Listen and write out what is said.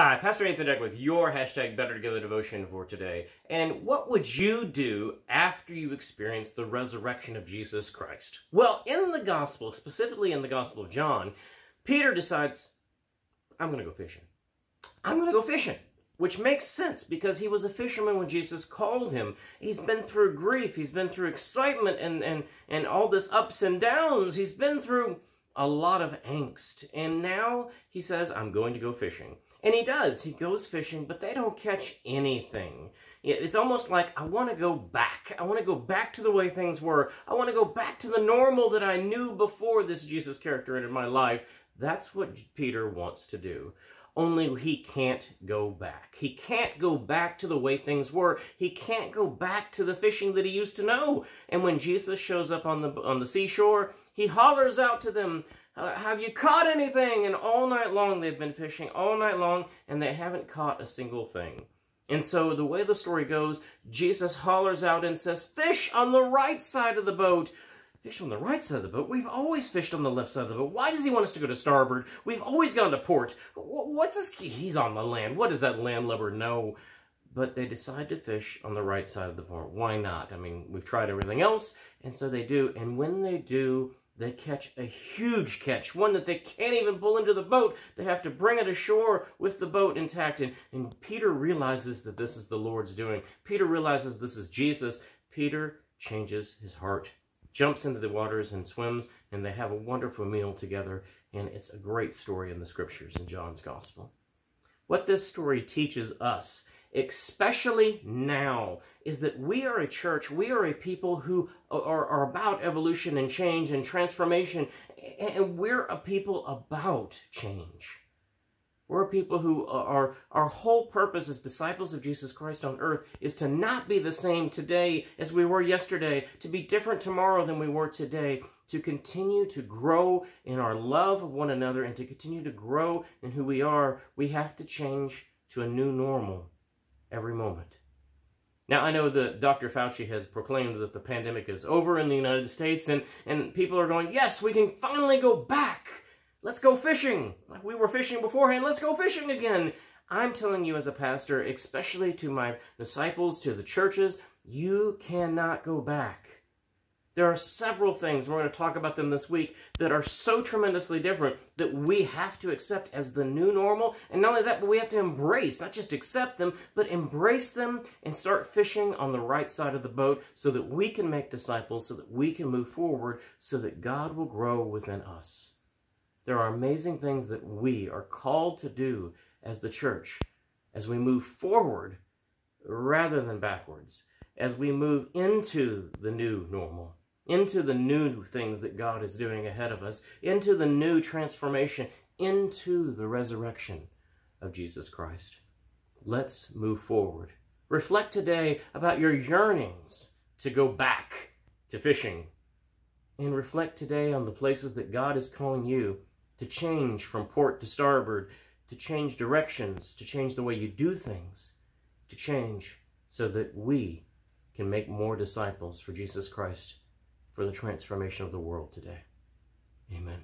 Hi, Pastor Nathan Deck with your hashtag Better Together devotion for today. And what would you do after you experience the resurrection of Jesus Christ? Well, in the gospel, specifically in the Gospel of John, Peter decides, I'm going to go fishing. I'm going to go fishing, which makes sense because he was a fisherman when Jesus called him. He's been through grief. He's been through excitement and all this ups and downs. He's been through a lot of angst. And now he says, I'm going to go fishing. And he does. He goes fishing, but they don't catch anything. It's almost like, I want to go back. I want to go back to the way things were. I want to go back to the normal that I knew before this Jesus character entered my life. That's what Peter wants to do. Only he can't go back. He can't go back to the way things were. He can't go back to the fishing that he used to know. And when Jesus shows up on the seashore, he hollers out to them, have you caught anything? And all night long, they've been fishing all night long, and they haven't caught a single thing. And so the way the story goes, Jesus hollers out and says, fish on the right side of the boat. Fish on the right side of the boat? We've always fished on the left side of the boat. Why does he want us to go to starboard? We've always gone to port. What's this? He's on the land. What does that landlubber know? But they decide to fish on the right side of the port. Why not? I mean, we've tried everything else, and so they do. And when they do, they catch a huge catch, one that they can't even pull into the boat. They have to bring it ashore with the boat intact. And Peter realizes that this is the Lord's doing. Peter realizes this is Jesus. Peter changes his heart, jumps into the waters and swims, and they have a wonderful meal together. And it's a great story in the scriptures in John's gospel. What this story teaches us, especially now, is that we are a church, we are a people who are about evolution and change and transformation, and we're a people about change. We're a people who our whole purpose as disciples of Jesus Christ on earth is to not be the same today as we were yesterday, to be different tomorrow than we were today, to continue to grow in our love of one another and to continue to grow in who we are. We have to change to a new normal every moment. Now, I know that Dr. Fauci has proclaimed that the pandemic is over in the United States, and people are going, yes, we can finally go back. Let's go fishing. Like we were fishing beforehand, let's go fishing again. I'm telling you as a pastor, especially to my disciples, to the churches, you cannot go back. There are several things, we're going to talk about them this week, that are so tremendously different that we have to accept as the new normal. And not only that, but we have to embrace, not just accept them, but embrace them and start fishing on the right side of the boat so that we can make disciples, so that we can move forward, so that God will grow within us. There are amazing things that we are called to do as the church, as we move forward rather than backwards, as we move into the new normal, into the new things that God is doing ahead of us, into the new transformation, into the resurrection of Jesus Christ. Let's move forward. Reflect today about your yearnings to go back to fishing, and reflect today on the places that God is calling you to change from port to starboard, to change directions, to change the way you do things, to change so that we can make more disciples for Jesus Christ, for the transformation of the world today. Amen.